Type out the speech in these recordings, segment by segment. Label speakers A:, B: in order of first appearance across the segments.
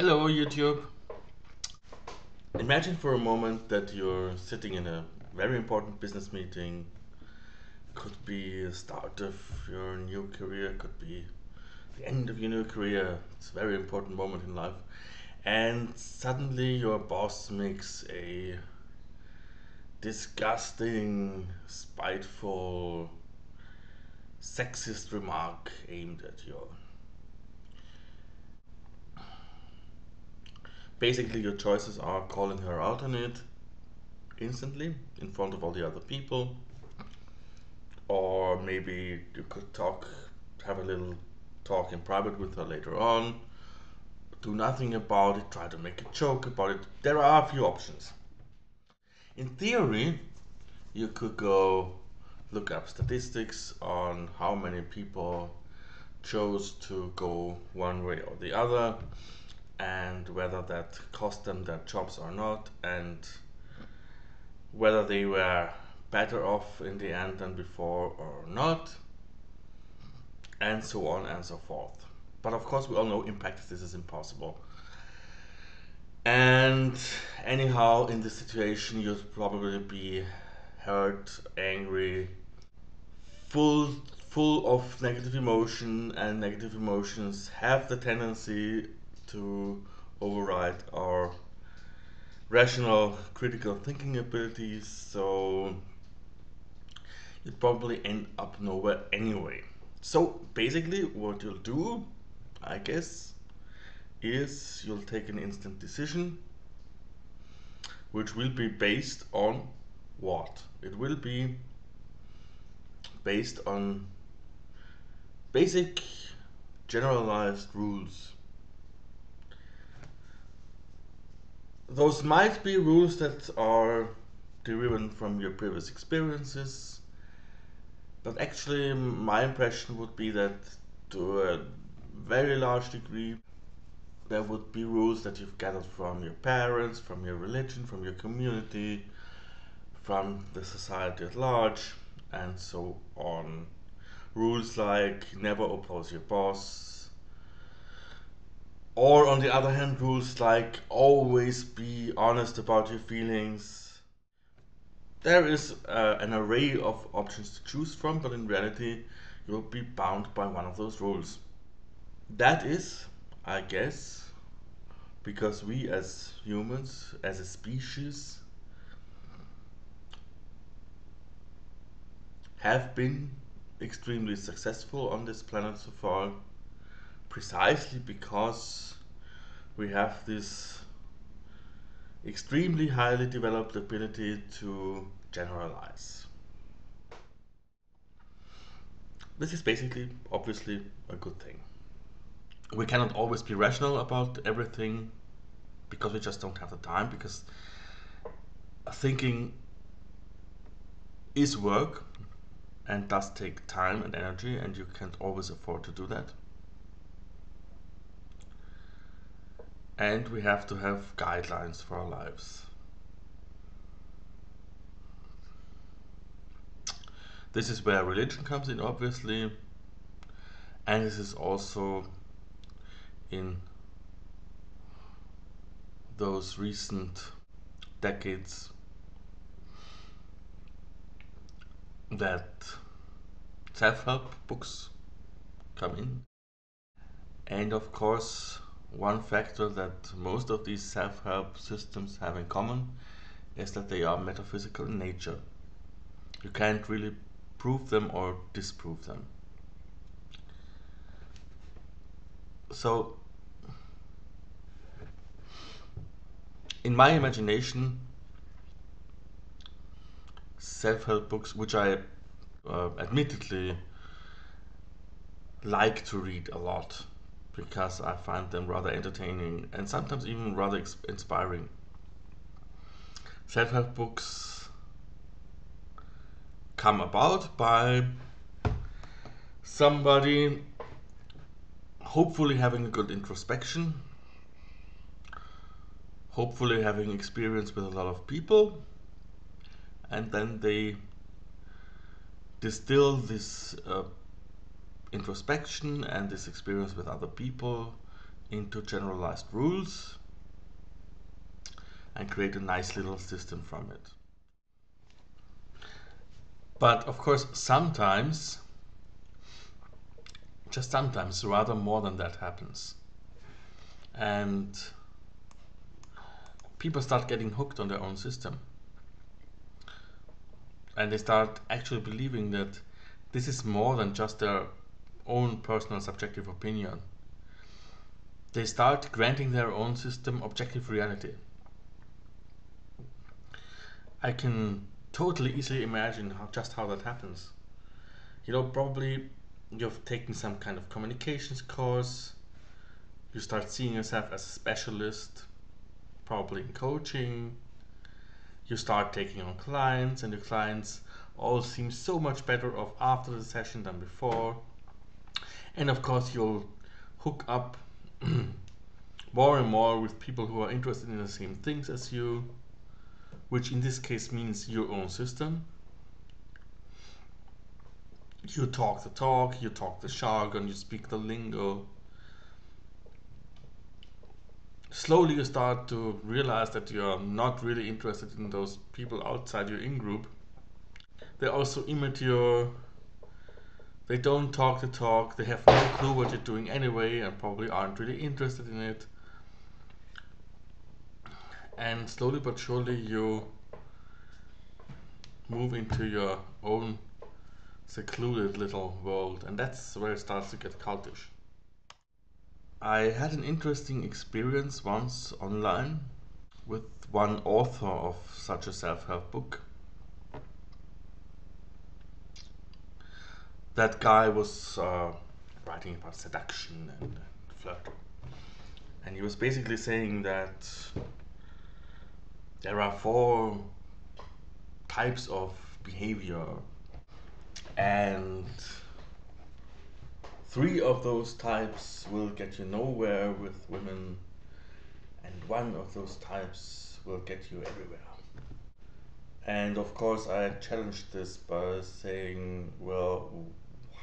A: Hello YouTube. Imagine for a moment that you're sitting in a very important business meeting. Could be the start of your new career, could be the end of your new career. It's a very important moment in life. And suddenly your boss makes a disgusting, spiteful, sexist remark aimed at you. Basically, your choices are calling her out on it instantly in front of all the other people, or maybe you could have a little talk in private with her later on, do nothing about it, try to make a joke about it. There are a few options. In theory, you could go look up statistics on how many people chose to go one way or the other, and whether that cost them their jobs or not, and whether they were better off in the end than before or not, and so on and so forth. But of course, we all know in practice this is impossible. And anyhow, in this situation, you'll probably be hurt, angry, full full of negative emotion, and negative emotions have the tendency to override our rational critical thinking abilities, so you'd probably end up nowhere anyway. So basically what you'll do, I guess, is you'll take an instant decision which will be based on what? It will be based on basic generalized rules. Those might be rules that are derived from your previous experiences, but actually my impression would be that to a very large degree there would be rules that you've gathered from your parents, from your religion, from your community, from the society at large, and so on. Rules like never oppose your boss, or on the other hand, rules like always be honest about your feelings. There is an array of options to choose from, but in reality, you'll be bound by one of those rules. That is, I guess, because we as humans, as a species, have been extremely successful on this planet so far, precisely because we have this extremely highly developed ability to generalize. This is basically, obviously, a good thing. We cannot always be rational about everything because we just don't have the time, because thinking is work and does take time and energy, and you can't always afford to do that. And we have to have guidelines for our lives. This is where religion comes in, obviously, and this is also in those recent decades that self help books come in. And of course, one factor that most of these self help systems have in common is that they are metaphysical in nature. You can't really prove them or disprove them. So, in my imagination, self help books, which I admittedly like to read a lot because I find them rather entertaining and sometimes even rather inspiring. Self help books come about by somebody hopefully having a good introspection, hopefully having experience with a lot of people, and then they distill this introspection and this experience with other people into generalized rules and create a nice little system from it. But of course, sometimes, just sometimes, rather more than that happens. And people start getting hooked on their own system. And they start actually believing that this is more than just their own personal subjective opinion. They start granting their own system objective reality. I can totally easily imagine how that happens. Probably you've taken some kind of communications course, you start seeing yourself as a specialist, probably in coaching, you start taking on clients, and your clients all seem so much better off after the session than before. And of course, you'll hook up more and more with people who are interested in the same things as you, which in this case means your own system. You talk the talk, you talk the jargon, you speak the lingo. Slowly you start to realize that you're not really interested in those people outside your in-group. They're also immature, they don't talk the talk, they have no clue what you're doing anyway and probably aren't really interested in it. And slowly but surely you move into your own secluded little world, and that's where it starts to get cultish. I had an interesting experience once online with one author of such a self-help book. That guy was writing about seduction and flirting, and he was basically saying that there are 4 types of behavior, and 3 of those types will get you nowhere with women, and 1 of those types will get you everywhere. And of course I challenged this by saying, well,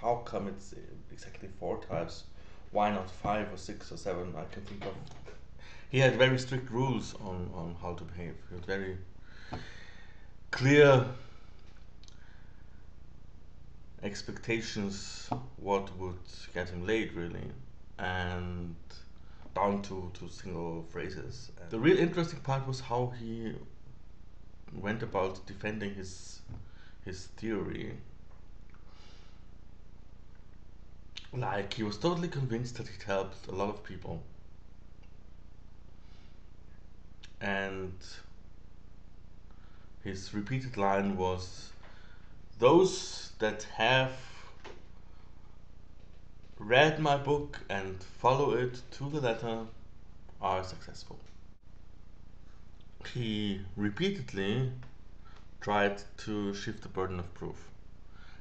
A: how come it's exactly 4 types? Why not 5 or 6 or 7? I can think of. He had very strict rules on how to behave. He had very clear expectations what would get him laid, really, and down to single phrases. And the real interesting part was how he went about defending his theory. Like, he was totally convinced that it helped a lot of people, and his repeated line was, those that have read my book and follow it to the letter are successful. He repeatedly tried to shift the burden of proof.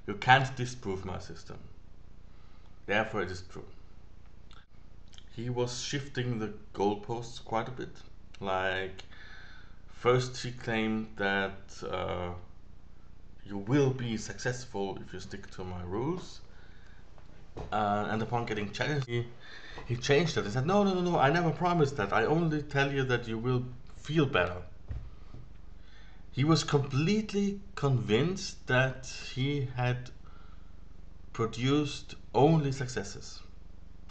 A: You can't disprove my system, therefore it is true. He was shifting the goalposts quite a bit. Like, first he claimed that you will be successful if you stick to my rules. And upon getting challenged, he changed that. He said, no, I never promised that. I only tell you that you will feel better. He was completely convinced that he had produced only successes.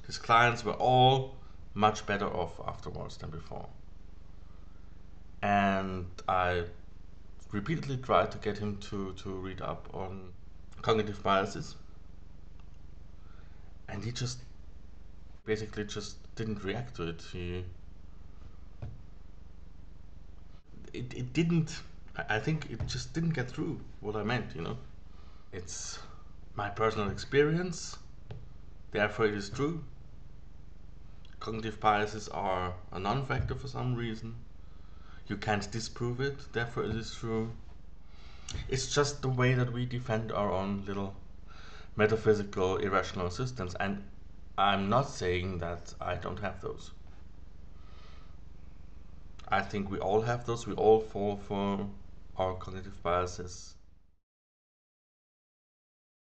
A: His clients were all much better off afterwards than before. And I repeatedly tried to get him to read up on cognitive biases. And he just basically just didn't react to it. It didn't, I think it just didn't get through what I meant, It's my personal experience, therefore it is true. Cognitive biases are a non-factor for some reason. You can't disprove it, therefore it is true. It's just the way that we defend our own little metaphysical irrational systems, and I'm not saying that I don't have those. I think we all have those, we all fall for our cognitive biases